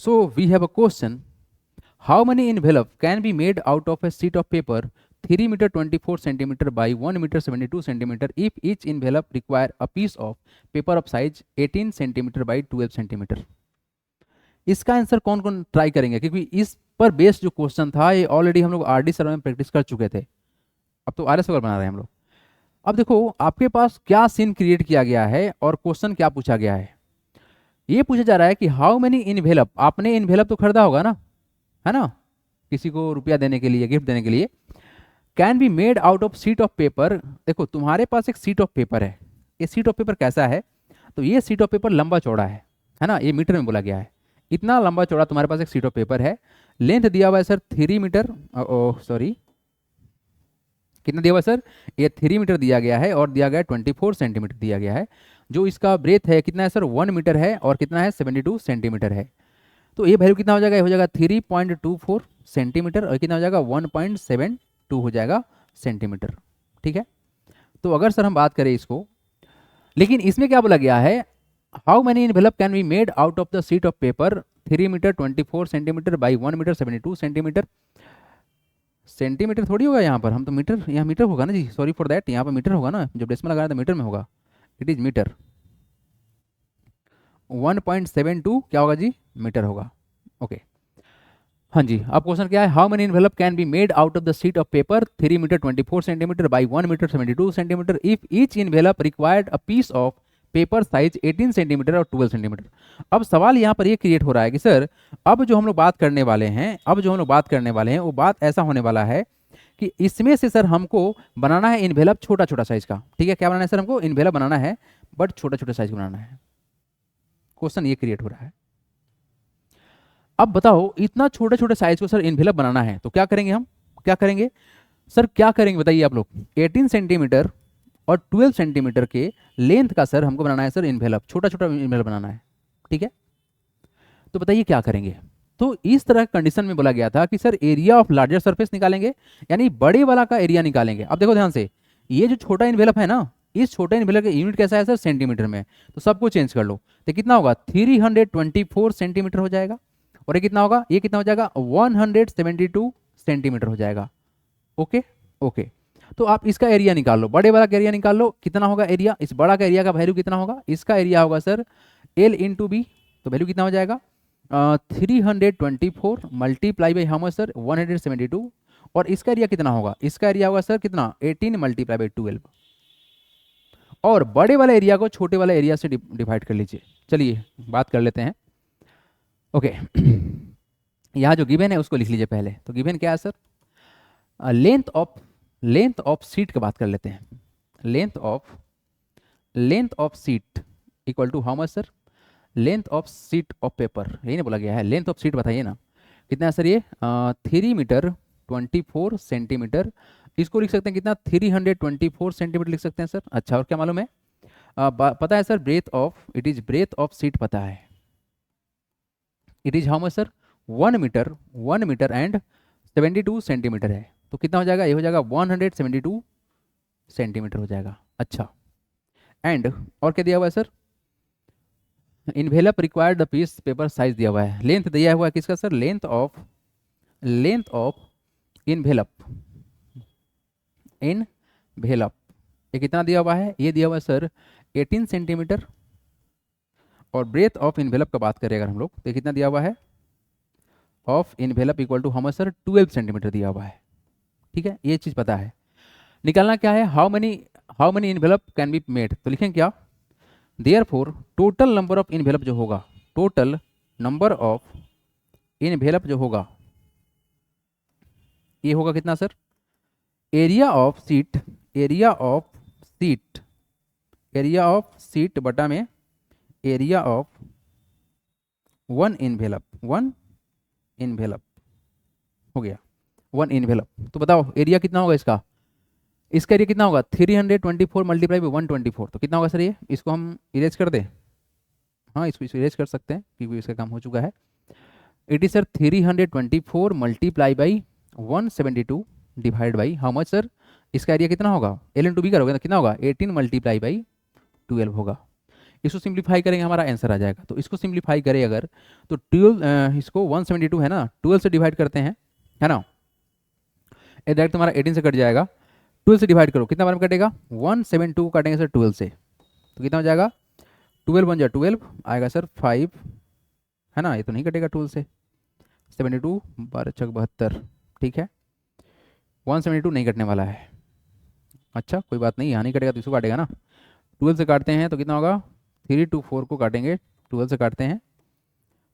So we have a question. How many envelope can be made out of a sheet of paper 3 meter 24 centimeter by 1 meter 72 centimeter if each envelope require a piece of paper of size 18 centimeter by 12 centimeter? इसका answer कौन कौन try करेंगे, क्योंकि इस पर based जो question था ये ऑलरेडी हम लोग आरडी सर्वर में प्रैक्टिस कर चुके थे। अब तो आर एस सर्वर बना रहे हैं हम लोग। अब देखो आपके पास क्या सीन क्रिएट किया गया है और क्वेश्चन क्या पूछा गया है। ये पूछा जा रहा है कि हाउ मेनी इनवेलप, आपने इनवेलप तो खरीदा होगा ना, है ना, किसी को रुपया देने के लिए, गिफ्ट देने के लिए। Can be made out of sheet of paper. देखो तुम्हारे पास एक शीट ऑफ पेपर है, ये शीट ऑफ पेपर कैसा है, तो ये शीट ऑफ पेपर लंबा चौड़ा है ना, ये मीटर में बोला गया है। इतना लंबा चौड़ा तुम्हारे पास एक शीट ऑफ पेपर है। लेंथ दिया हुआ है सर 3 मीटर, सॉरी कितना दिया हुआ है सर, ये 3 मीटर दिया गया है और दिया गया है 24 सेंटीमीटर दिया गया है। जो इसका ब्रेथ है कितना है सर, 1 मीटर है और कितना है 72 सेंटीमीटर है। तो ये वैल्यू कितना हो जाएगा, ये हो जाएगा 3.24 सेंटीमीटर और कितना हो जाएगा 1.72 हो जाएगा सेंटीमीटर। ठीक है, तो अगर सर हम बात करें इसको, लेकिन इसमें क्या बोला गया है, how many envelope can be made out of the sheet of paper 3 metre 24 centimetre by 1 metre 72 centimetre. Centimetre थोड़ी होगा यहाँ पर, हम तो मीटर, यहाँ मीटर होगा ना जी, सॉरी फॉर दैट, यहाँ पर मीटर होगा ना, जब डेसिमल लगाया था मीटर में होगा, इट इज मीटर। 1.72 क्या होगा जी, मीटर होगा। ओके हाँ जी, अब क्वेश्चन क्या है, how many envelope can be made out of the sheet of paper 3 metre 24 centimetre by 1 metre 72 centimetre if each envelope required a piece of paper size 18 centimetre और 12 centimetre. अब सवाल यहाँ पर ये क्रिएट हो रहा है कि सर अब जो हम लोग बात करने वाले हैं, वो बात ऐसा होने वाला है कि इसमें से सर हमको बनाना है इनवेलप छोटा छोटा साइज का। ठीक है, क्या बनाना है सर, हमको इनवेलप बनाना है बट छोटा छोटा साइज बनाना है। क्वेश्चन ये क्रिएट हो रहा है। अब बताओ इतना छोटे छोटे साइज को सर इनवेलप बनाना है तो क्या करेंगे, हम क्या करेंगे सर, क्या करेंगे बताइए आप लोग। 18 सेंटीमीटर और 12 सेंटीमीटर के लेंथ का सर हमको बनाना है सर इनवेलप, छोटा छोटा इनवेलप बनाना है। ठीक है, तो बताइए क्या करेंगे। तो इस तरह कंडीशन में बोला गया था कि sir area of larger surface निकालेंगे, यानी बड़े वाला का एरिया निकालेंगे। अब देखो ध्यान से, ये जो छोटा इनवेलप है ना, इस छोटे इनवेलप का यूनिट कैसा है सर, सेंटीमीटर में, तो सबको चेंज कर लो, तो कितना होगा 324 सेंटीमीटर हो जाएगा। और ये कितना होगा, ये कितना हो जाएगा 172 सेंटीमीटर हो जाएगा। ओके ओके, तो आप इसका एरिया निकाल लो, बड़े वाला का एरिया निकाल लो, कितना होगा एरिया, इस बड़ा का एरिया का वैल्यू कितना होगा, इसका एरिया होगा सर एल इंटू बी, तो वैल्यू कितना हो जाएगा 324 multiply by how much sir 172, और इसका एरिया कितना होगा, इसका एरिया होगा सर कितना 18 मल्टीप्लाई बाई 12, और बड़े वाले एरिया को छोटे वाले एरिया से डिवाइड कर लीजिए। चलिए बात कर लेते हैं। ओके यहाँ जो गिवन है उसको लिख लीजिए पहले, तो गिवन क्या है सर, लेंथ ऑफ सीट की बात कर लेते हैं। Length of sheet equal to how much sir, length of sheet of paper, यही ना बोला गया है, लेंथ ऑफ सीट बताइए ना कितना है सर, ये 3 मीटर 24 सेंटीमीटर, इसको लिख सकते हैं कितना 324 सेंटीमीटर लिख सकते हैं सर। अच्छा, और क्या मालूम है, पता है sir breadth of, it is breadth of sheet पता है, it is how much sir 1 metre and 72 centimetre है, तो कितना हो जाएगा, ये हो जाएगा 172 सेंटीमीटर हो जाएगा। अच्छा, एंड और क्या दिया हुआ है sir, envelope required the piece paper size दिया हुआ है, लेंथ दिया हुआ है किसका सर, लेंथ ऑफ इन्वेलप ये कितना दिया हुआ है, ये दिया हुआ है सर 18 सेंटीमीटर, और ब्रेथ ऑफ इन्वेलप का बात करें अगर हम लोग तो कितना दिया हुआ है, of envelope equal to how much sir 12 centimetre दिया हुआ है। ठीक है, ये चीज़ पता है। निकालना क्या है, how many envelope can be made, तो लिखें क्या, therefore total number of envelope जो होगा, टोटल नंबर ऑफ इन्वेलप जो होगा ये होगा कितना सर, एरिया ऑफ सीट बटा में एरिया ऑफ वन इन्वेलप हो गया, 1 इन्वेलप। तो बताओ एरिया कितना होगा इसका एरिया कितना होगा 324 मल्टीप्लाई बाई 124, तो कितना होगा सर, ये इसको हम इरेज कर दें, हाँ इसको इरेज कर सकते हैं क्योंकि इसका काम हो चुका है। It is sir 324 multiply by 172 divide by how much sir, इसका एरिया कितना होगा, एल इंटू बी करोगे ना, कितना होगा 18 मल्टीप्लाई बाई 12 होगा। इसको सिंप्लीफाई करेंगे हमारा आंसर आ जाएगा। तो इसको सिंप्लीफाई करें अगर, तो 12 इसको 172 है ना, 12 से डिवाइड करते हैं, है ना, ये डायरेक्ट तुम्हारा 18 से कट जाएगा। 12 से डिवाइड करो, कितना बार में कटेगा, 172 को काटेंगे सर 12 से, तो कितना हो जाएगा, 12 बन जाए 12 आएगा सर 5, है ना, ये तो नहीं कटेगा 12 से, 72 12 छक 72, ठीक है, 172 नहीं कटने वाला है। अच्छा कोई बात नहीं, यहाँ नहीं कटेगा तो इसको काटेगा ना, 12 से काटते हैं तो कितना होगा, 3 2 4 को काटेंगे, 12 से काटते हैं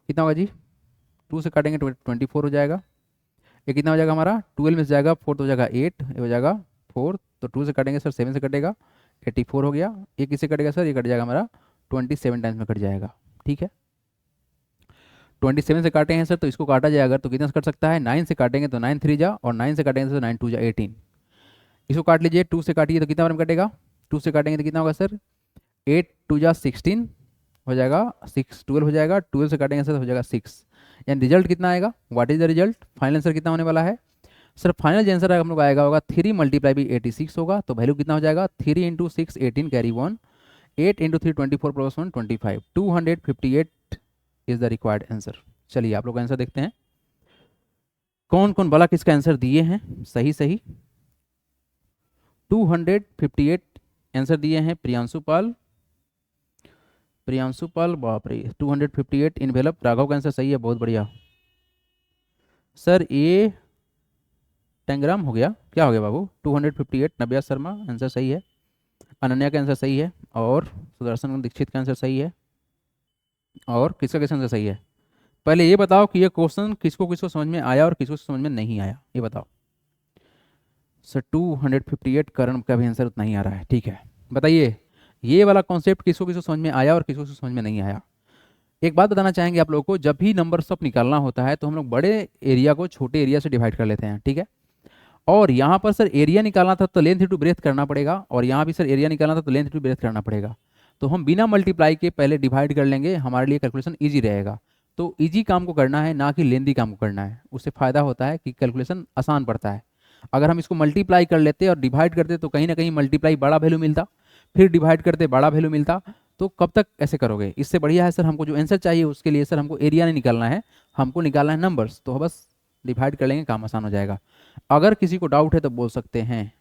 कितना होगा जी, 2 से काटेंगे 24 हो जाएगा। ये कितना हो जाएगा हमारा, 12 में से जाएगा 4 तो हो जाएगा 8, ये हो जाएगा 4, तो 2 से काटेंगे सर 7 से कटेगा, 84 हो गया। ये किससे कटेगा सर, ये कट जाएगा हमारा 27 टाइम्स में कट जाएगा, ठीक है। 27 से काटे हैं सर तो इसको काटा जाएगा तो कितना से कट सकता है, 9 से काटेंगे तो 9 3 जा, और 9 से काटेंगे तो 9 2 जा 18, इसको काट लीजिए। 2 से काटिए तो कितना बार में कटेगा, 2 से काटेंगे तो कितना होगा सर, 8 2 जा 16 हो जाएगा, 6 12 हो जाएगा, 12 से काटेंगे सर हो जाएगा 6, यानी रिजल्ट कितना आएगा, what is the result, final answer कितना होने वाला है सर, फाइनल आंसर हम लोग आएगा होगा 3 मल्टीप्लाई भी 86 होगा, तो वैल्यू कितना हो जाएगा, 3 into 6 18 carry 1, 8 into 3 24 plus 1 25, 258 is the required answer. चलिए आप लोग आंसर देखते हैं, कौन कौन वाला किसका आंसर दिए हैं, सही सही 258 आंसर दिए हैं प्रियांशु पाल, प्रियांशु पाल बाप रे 258 इनवेलप, राघव का आंसर सही है, बहुत बढ़िया सर। ये टेंग्राम हो गया, क्या हो गया बाबू, 258 नव्या शर्मा आंसर सही है, अनन्या का आंसर सही है, और सुदर्शन दीक्षित का आंसर सही है, और किसका किसका आंसर सही है, पहले ये बताओ कि ये क्वेश्चन किसको किसको समझ में आया और किसको समझ में नहीं आया, ये बताओ सर। 258 करण का भी आंसर उतना ही आ रहा है, ठीक है, बताइए ये वाला कॉन्सेप्ट किसको किसको समझ में आया और किसको किसको समझ में नहीं आया। एक बात बताना चाहेंगे आप लोगों को, जब भी नंबर सब निकालना होता है तो हम लोग बड़े एरिया को छोटे एरिया से डिवाइड कर लेते हैं, ठीक है, और यहाँ पर सर एरिया निकालना था तो लेंथ इंटू ब्रेथ करना पड़ेगा, और यहाँ भी सर एरिया निकालना था तो लेंथ इंटू ब्रेथ करना पड़ेगा, तो हम बिना मल्टीप्लाई के पहले डिवाइड कर लेंगे, हमारे लिए कैलकुलेशन ईजी रहेगा। तो ईजी काम को करना है ना कि लेंदी काम को करना है, उससे फ़ायदा होता है कि कैलकुलेशन आसान पड़ता है। अगर हम इसको मल्टीप्लाई कर लेते और डिवाइड करते तो कहीं ना कहीं मल्टीप्लाई बड़ा वैल्यू मिलता, फिर डिवाइड करते बड़ा वैल्यू मिलता, तो कब तक ऐसे करोगे। इससे बढ़िया है सर हमको जो आंसर चाहिए उसके लिए सर हमको एरिया नहीं निकालना है, हमको निकालना है नंबर्स, तो बस डिवाइड कर लेंगे, काम आसान हो जाएगा। अगर किसी को डाउट है तो बोल सकते हैं,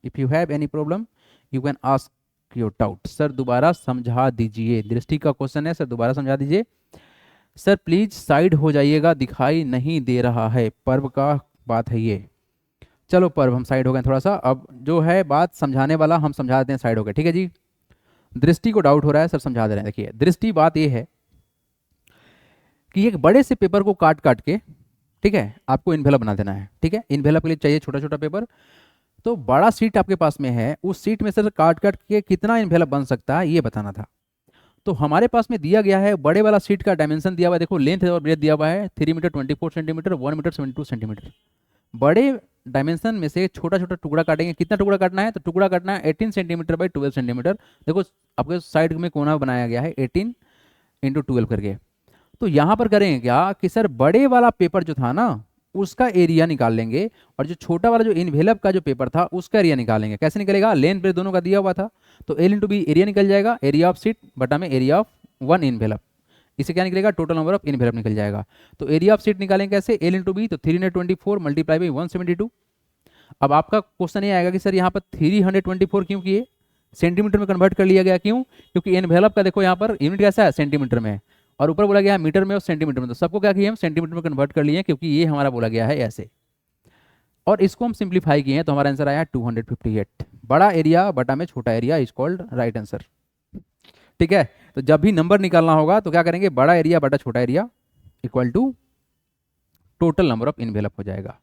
if you have any problem you can ask your doubt. Sir दोबारा समझा दीजिए, दृष्टि का क्वेश्चन है सर, दोबारा समझा दीजिए सर प्लीज, साइड हो जाइएगा, दिखाई नहीं दे रहा है, पर्व का बात है ये। चलो पर्व हम साइड हो गए थोड़ा सा, अब जो है बात समझाने वाला हम समझा देते हैं, साइड हो गए, ठीक है जी। दृष्टि को डाउट हो रहा है सर, समझा दे रहे हैं। देखिए दृष्टि, बात ये है कि एक बड़े से पेपर को काट काट के, ठीक है, आपको इन्वेलप बना देना है, ठीक है, इन्वेलप के लिए चाहिए छोटा छोटा पेपर, तो बड़ा सीट आपके पास में है, उस सीट में सर काट काट के कितना इन्वेलप बन सकता है ये बताना था। तो हमारे पास में दिया गया है बड़े वाला सीट का डायमेंशन दिया हुआ है, देखो लेंथ और ब्रेथ दिया हुआ है 3 मीटर 24 सेंटीमीटर, 1 मीटर 72 सेंटीमीटर। बड़े डायमेंशन में से छोटा छोटा टुकड़ा काटेंगे, कितना टुकड़ा काटना है, तो टुकड़ा काटना है 18 सेंटीमीटर बाई 12 सेंटीमीटर। देखो आपके साइड में कोना बनाया गया है 18 इंटू 12 करके। तो यहाँ पर करेंगे क्या कि सर बड़े वाला पेपर जो था ना उसका एरिया निकाल लेंगे, और जो छोटा वाला जो इन्वेलप का जो पेपर था उसका एरिया निकालेंगे। कैसे निकलेगा, लेंथ ब्रेथ दोनों का दिया हुआ था, तो एल इंटू बी एरिया निकल जाएगा, एरिया ऑफ सीट बटा में एरिया ऑफ वन इन्वेलप, इसे क्या निकलेगा, टोटल नंबर ऑफ इन्वेलप निकल जाएगा। तो एरिया ऑफ सीट निकालेंगे कैसे, एल इंटू बी, तो 324 मल्टीप्लाई बाई 172। अब आपका क्वेश्चन ये आएगा कि सर यहाँ पर 324 क्यों किए, सेंटीमीटर में कन्वर्ट कर लिया गया, क्यों, क्योंकि इन्वेलप का देखो यहाँ पर यूनिट कैसा है, सेंटीमीटर में, और ऊपर बोला गया है मीटर में और सेंटीमीटर में, तो सबको क्या किया हम सेंटीमीटर में कन्वर्ट कर लिए, क्योंकि ये हमारा बोला गया है ऐसे, और इसको हम सिंप्लीफाई किए हैं तो हमारा आंसर आया 258। बड़ा एरिया बटा में छोटा area is called right answer, ठीक है। तो जब भी नंबर निकालना होगा तो क्या करेंगे, बड़ा एरिया बटा छोटा area equal to total number of envelope हो जाएगा।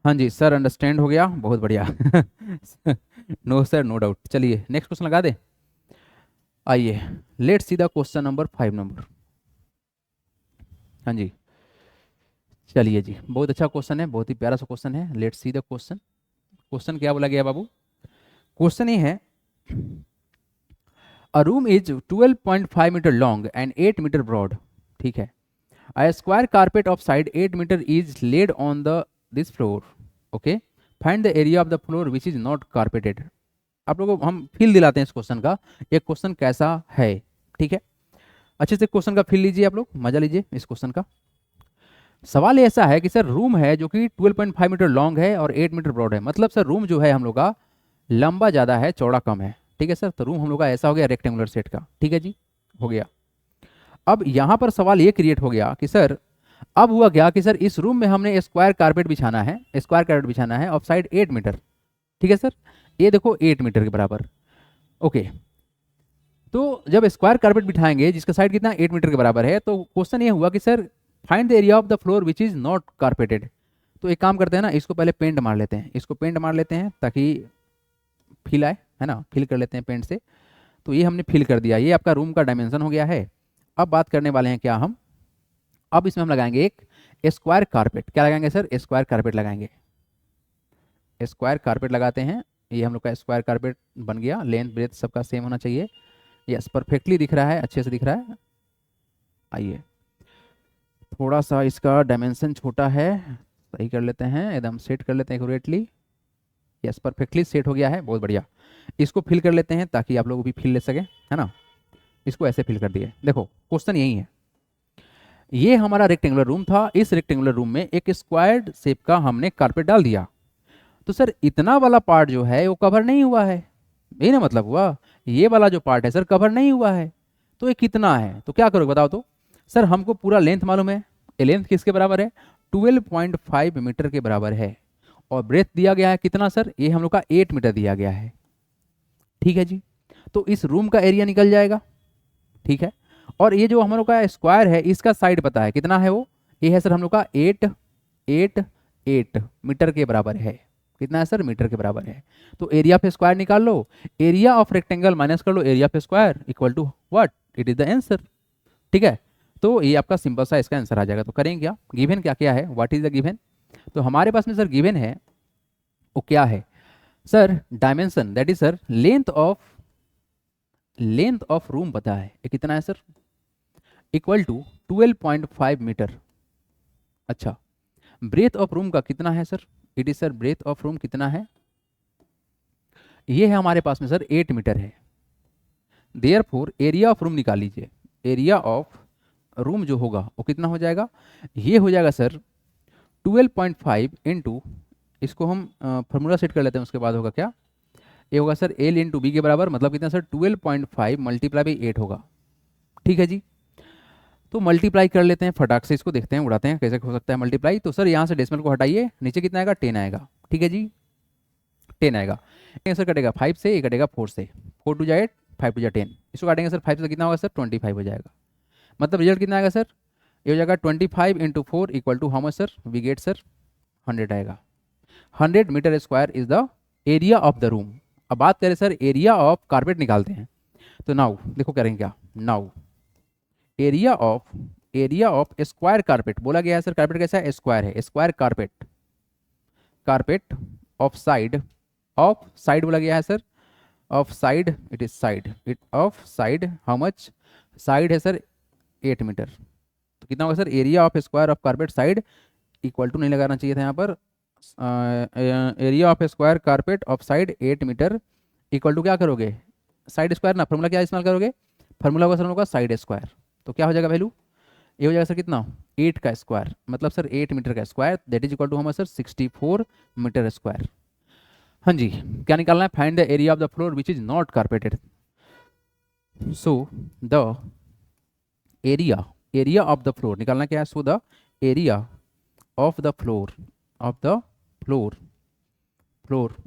हाँ जी सर अंडरस्टैंड हो गया, बहुत बढ़िया नो सर नो डाउट। चलिए नेक्स्ट क्वेश्चन लगा दे, आइए let's see the question number 5 number. हाँ जी चलिए जी, बहुत अच्छा क्वेश्चन है, बहुत ही प्यारा सा क्वेश्चन है। Let's see the question. Question क्या बोला गया बाबू, क्वेश्चन ये है, a room is 12.5 metre long and 8 metre broad, ठीक है, a square carpet of side 8 meter is laid on the this floor, okay, find the area of the floor which is not carpeted। आप लोगों को हम feel दिलाते हैं इस question का, ये क्वेश्चन कैसा है। ठीक है, अच्छे से क्वेश्चन का फील लीजिए, आप लोग मजा लीजिए इस क्वेश्चन का। सवाल ऐसा है कि सर रूम है जो कि 12.5 मीटर लॉन्ग है और 8 मीटर ब्रॉड है, मतलब सर रूम जो है हम लोग का लंबा ज़्यादा है चौड़ा कम है। ठीक है सर, तो रूम हम लोग का ऐसा हो गया रेक्टेंगुलर सेट का। ठीक है जी, हो गया। अब यहाँ पर सवाल ये क्रिएट हो गया कि सर अब हुआ क्या कि सर इस रूम में हमने स्क्वायर कारपेट बिछाना है, स्क्वायर कारपेट बिछाना है ऑफ साइड 8 मीटर। ठीक है सर, ये देखो 8 मीटर के बराबर। ओके, तो जब स्क्वायर कारपेट बिठाएंगे जिसका साइड कितना 8 मीटर के बराबर है, तो क्वेश्चन ये हुआ कि sir find the area of the floor which is not carpeted. तो एक काम करते हैं ना, इसको पहले पेंट मार लेते हैं, इसको पेंट मार लेते हैं ताकि फिल आए, है ना, फिल कर लेते हैं पेंट से। तो ये हमने फिल कर दिया, ये आपका रूम का डायमेंशन हो गया है। अब बात करने वाले हैं क्या हम, अब इसमें हम लगाएंगे एक स्क्वायर कारपेट। क्या लगाएंगे सर, स्क्वायर कारपेट लगाएंगे। स्क्वायर कारपेट लगाते हैं, ये हम लोग का स्क्वायर कारपेट बन गया। लेंथ ब्रेथ सबका सेम होना चाहिए। यस, परफेक्टली दिख रहा है, अच्छे से दिख रहा है। आइए, थोड़ा सा इसका डायमेंशन छोटा है, सही कर लेते हैं, एकदम सेट कर लेते हैं एक्यूरेटली। यस, परफेक्टली सेट हो गया है, बहुत बढ़िया। इसको फिल कर लेते हैं ताकि आप लोग भी फिल ले सकें, है ना। इसको ऐसे फिल कर दिए। देखो क्वेश्चन यही है, ये हमारा रेक्टेंगुलर रूम था, इस रेक्टेंगुलर रूम में एक स्क्वायर्ड शेप का हमने कारपेट डाल दिया। तो सर इतना वाला पार्ट जो है वो कवर नहीं हुआ है, यही ना मतलब हुआ, ये वाला जो पार्ट है सर कवर नहीं हुआ है। तो ये कितना है, तो क्या करोगे बताओ तो। सर हमको पूरा लेंथ मालूम है, ये लेंथ किसके बराबर है, 12.5 मीटर के बराबर है। और ब्रेथ दिया गया है कितना सर, ये हम लोग का 8 मीटर दिया गया है। ठीक है जी, तो इस रूम का एरिया निकल जाएगा। ठीक है, और ये जो हम लोग का स्क्वायर है इसका साइड पता है कितना है, वो ये है सर हम लोग का 8 मीटर के बराबर है। कितना है सर, मीटर के बराबर है। तो एरिया ऑफ स्क्वायर निकाल लो, एरिया ऑफ रेक्टेंगल माइनस कर लो area of square equal to what, it is the answer. ठीक है, तो ये आपका सिंपल सा इसका आंसर आ जाएगा। तो करेंगे क्या, गिवन क्या क्या है, व्हाट इज द गिवन। तो हमारे पास में सर गिवन है वो क्या है sir, dimension that is sir length of room पता है, ये कितना है सर, इक्वल टू 12.5 मीटर। अच्छा, ब्रेथ ऑफ रूम का कितना है सर, it is sir breadth of room कितना है, ये है हमारे पास में सर 8 मीटर है। देयरफॉर एरिया ऑफ रूम निकाल लीजिए, एरिया ऑफ रूम जो होगा वो कितना हो जाएगा, ये हो जाएगा सर 12.5 इंटू, इसको हम फार्मूला सेट कर लेते हैं, उसके बाद होगा क्या, ये होगा सर एल इंटू बी के बराबर, मतलब कितना सर 12.5 मल्टीप्लाई बाई 8 होगा। ठीक है जी, तो मल्टीप्लाई कर लेते हैं फटाक से, इसको देखते हैं उड़ाते हैं कैसे हो सकता है मल्टीप्लाई। तो सर यहाँ से डेसिमल को हटाइए, नीचे कितना आएगा 10 आएगा। ठीक है जी, 10 आएगा। सर कटेगा 5 से, ये कटेगा 4 से, 4 टू जा 8, 5 टू जा 10, इसको काटेंगे सर 5 से कितना होगा सर 25 हो जाएगा। मतलब रिजल्ट कितना आएगा सर, ये हो जाएगा 25 into 4 equal to how much sir, we get sir 100 आएगा। 100 metre square is the area of the room. अब बात करें सर एरिया ऑफ कारपेट निकालते हैं। तो नाउ देखो करेंगे क्या, now area of square carpet बोला गया है सर, कारपेट कैसा है, स्क्वायर है, square carpet, carpet of side बोला गया है sir, of side it is side, it of side how much, side है सर 8 मीटर। तो कितना होगा sir, area of square of carpet side equal to नहीं लगाना चाहिए था यहाँ पर, area of square carpet of side 8 metre equal to क्या करोगे, साइड स्क्वायर ना, फॉर्मूला क्या इस्तेमाल करोगे, फॉर्मूला होगा सर हम लोग का साइड स्क्वायर। तो क्या हो जाएगा वैल्यू, ये हो जाएगा सर कितना 8 का स्क्वायर, मतलब सर 8 मीटर का square, that is equal to हमारा सर 64 मीटर स्क्वायर। हाँ जी, क्या निकालना है, find the area of the floor which is not carpeted. So the area of the floor निकालना क्या है, so the area of the floor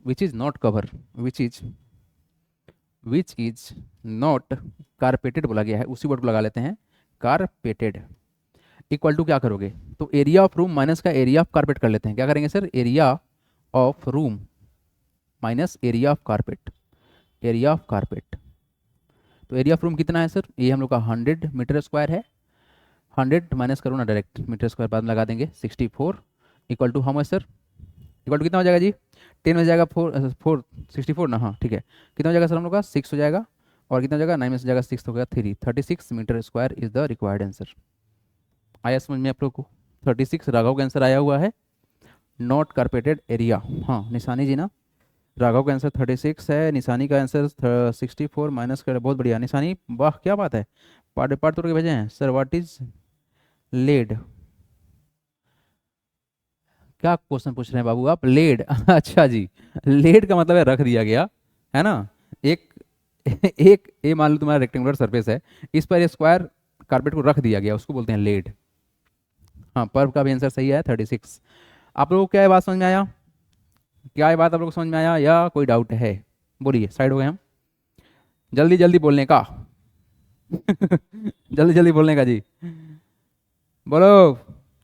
which is not cover, which is not carpeted बोला गया है, उसी वर्ड को लगा लेते हैं कारपेटेड, इक्वल टू क्या करोगे, तो एरिया ऑफ रूम माइनस का एरिया ऑफ कारपेट कर लेते हैं। क्या करेंगे sir, area of room minus area of carpet, area of carpet. तो एरिया ऑफ रूम कितना है सर, ये हम लोग का 100 मीटर स्क्वायर है, 100 माइनस करो ना डायरेक्ट, मीटर स्क्वायर बाद में लगा देंगे, 64 equal to how much sir, equal to कितना हो जाएगा जी, 10 हो जाएगा, 64 ना, हाँ ठीक है, कितना हो जाएगा सर हम लोग का 6 हो जाएगा, और कितना हो जाएगा 9 में से जाएगा 6 हो गया 3, 36 metre square is the required answer. आया समझ में आप लोग को, 36 राघव का आंसर आया हुआ है, नॉट कारपेटेड एरिया। हाँ निशानी जी ना, राघव का आंसर 36 है, निशानी का आंसर 64 माइनस कर, बहुत बढ़िया निशानी, वाह क्या बात है, पार्ट पार्ट तोड़ के भेजे हैं। सर व्हाट इज लेड, क्या क्वेश्चन पूछ रहे हैं बाबू आप, लेड अच्छा जी, लेड का मतलब है रख दिया गया, है ना। एक एक ये मान लो तुम्हारा रेक्टेंगुलर सरफेस है, इस पर स्क्वायर कारपेट को रख दिया गया, उसको बोलते हैं लेड। हाँ, पर्व का भी आंसर सही है 36। आप लोगों को क्या ये बात समझ में आया, क्या ये बात आप लोगों को समझ में आया या कोई डाउट है? बोलिए, साइड हो गए हम, जल्दी जल्दी बोलने का जल्दी जल्दी बोलने का जी, बोलो।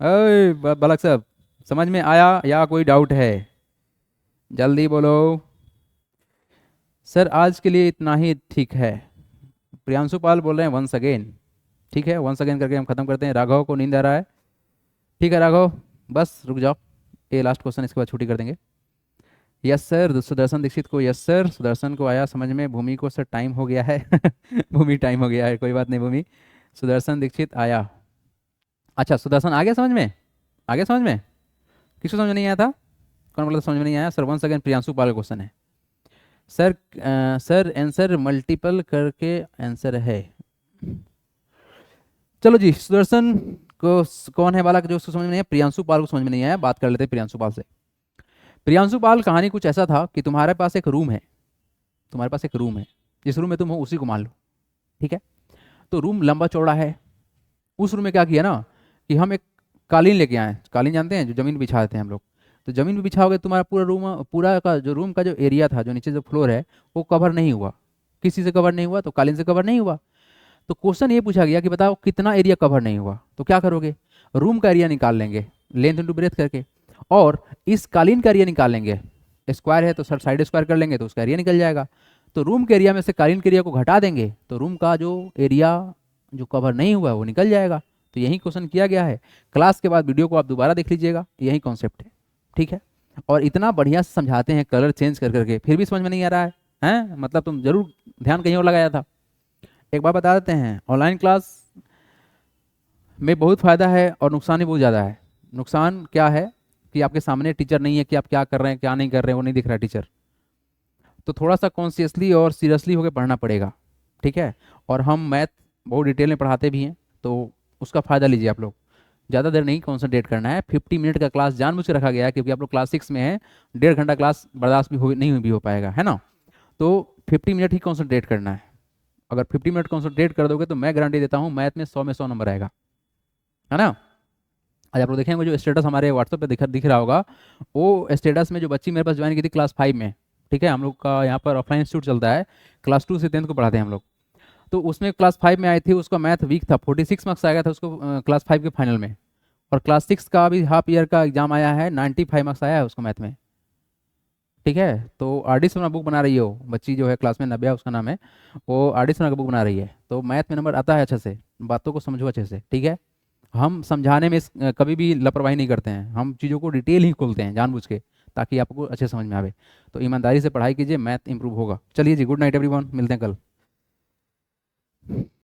अरे बालक साहब, समझ में आया या कोई डाउट है? जल्दी बोलो। सर आज के लिए इतना ही ठीक है, प्रियांशु पाल बोल रहे हैं वंस अगेन। ठीक है, वंस अगेन करके हम खत्म करते हैं, राघव को नींद आ रहा है। ठीक है राघव, बस रुक जाओ, ये लास्ट क्वेश्चन, इसके बाद छुट्टी कर देंगे। यस सर, सुदर्शन दीक्षित को यस सर, सुदर्शन को आया समझ में, भूमि को सर टाइम हो गया है भूमि टाइम हो गया है, कोई बात नहीं भूमि, सुदर्शन दीक्षित आया। अच्छा सुदर्शन आ गया समझ में, आ गया समझ में, किसको समझ में नहीं आया था? कौन बोला था समझ में नहीं आया? सर वंस अगेन प्रियांशु पाल का क्वेश्चन है सर। सर आंसर मल्टीपल करके आंसर है। चलो जी, सुदर्शन को कौन है वाला जो उसको समझ में नहीं है, प्रियांशु पाल को समझ में नहीं आया, बात कर लेते हैं प्रियांशु पाल से। प्रियांशु पाल, कहानी कुछ ऐसा था कि तुम्हारे पास एक रूम है, तुम्हारे पास एक रूम है, जिस रूम में तुम हो उसी को मान लो, ठीक है। तो रूम लंबा चौड़ा है, उस रूम में क्या किया ना कि हम एक कालीन लेके आए, कालीन जानते हैं जो जमीन बिछाते हैं हम लोग, तो जमीन पे बिछाओगे तुम्हारा पूरा रूम, पूरा का जो रूम का जो एरिया था, जो नीचे जो फ्लोर है, वो कवर नहीं हुआ, किसी से कवर नहीं हुआ, तो कालीन से कवर नहीं हुआ। तो क्वेश्चन ये पूछा गया कि बताओ कितना एरिया कवर नहीं हुआ, तो क्या करोगे, रूम का एरिया निकाल लेंगे लेंथ इंटू ब्रेथ करके, और इस कालीन का एरिया निकाल लेंगे, स्क्वायर है तो सर साइड स्क्वायर कर लेंगे तो उसका एरिया निकल जाएगा। तो रूम के एरिया में से कालीन के एरिया को घटा देंगे तो रूम का जो एरिया जो कवर नहीं हुआ है वो निकल जाएगा। तो यही क्वेश्चन किया गया है, क्लास के बाद वीडियो को आप दोबारा देख लीजिएगा, यही कॉन्सेप्ट है, ठीक है। और इतना बढ़िया से समझाते हैं कलर चेंज कर करके, फिर भी समझ में नहीं आ रहा है, हैं मतलब तुम जरूर ध्यान कहीं और लगाया था। एक बात बता देते हैं, ऑनलाइन क्लास में बहुत फ़ायदा है और नुकसान भी बहुत ज़्यादा है। नुकसान क्या है कि आपके सामने टीचर नहीं है कि आप क्या कर रहे हैं क्या नहीं कर रहे हैं, वो नहीं दिख रहा है टीचर, तो थोड़ा सा कॉन्शियसली और सीरियसली होकर पढ़ना पड़ेगा, ठीक है। और हम मैथ बहुत डिटेल में पढ़ाते भी हैं, तो उसका फ़ायदा लीजिए आप लोग, ज़्यादा देर नहीं कॉन्सेंट्रेट करना है। 50 मिनट का क्लास जानबूझ के रखा गया है क्योंकि आप लोग क्लास 6 में हैं, 1.5 घंटा क्लास बर्दाश्त भी हो नहीं भी हो पाएगा, है ना। तो 50 मिनट ही कॉन्सेंट्रेट करना है, अगर 50 मिनट कॉन्सेंट्रेट कर दोगे तो मैं गारंटी देता हूँ मैथ में 100 नंबर आएगा, है ना। आज आप लोग देखेंगे जो स्टेटस हमारे व्हाट्सएप पे दिख रहा होगा, वो स्टेटस में जो बच्ची मेरे पास ज्वाइन की थी क्लास 5 में, ठीक है, हम लोग का यहाँ पर ऑफलाइन इंस्टीट्यूट चलता है, क्लास 2 से 10th को पढ़ाते हैं हम लोग। तो उसमें क्लास 5 में आई थी, उसका मैथ वीक था, 46 मार्क्स आया था उसको क्लास 5 के फाइनल में, और क्लास 6 का अभी हाफ ईयर का एग्जाम आया है, 95 मार्क्स आया है उसको मैथ में, ठीक है। तो आर डी सोना बुक बना रही है वो बच्ची, जो है क्लास में नब्या उसका नाम है, वो आर डी सोना का बुक बना रही है, तो मैथ में नंबर आता है अच्छे से, बातों को समझो अच्छे से, ठीक है। हम समझाने में कभी भी लापरवाही नहीं करते हैं, हम चीज़ों को डिटेल ही खोलते हैं जानबूझ के, ताकि आपको अच्छे समझ में आवे। तो ईमानदारी से पढ़ाई कीजिए, मैथ इंप्रूव होगा। चलिए जी, गुड नाइट एवरीवन, मिलते हैं कल।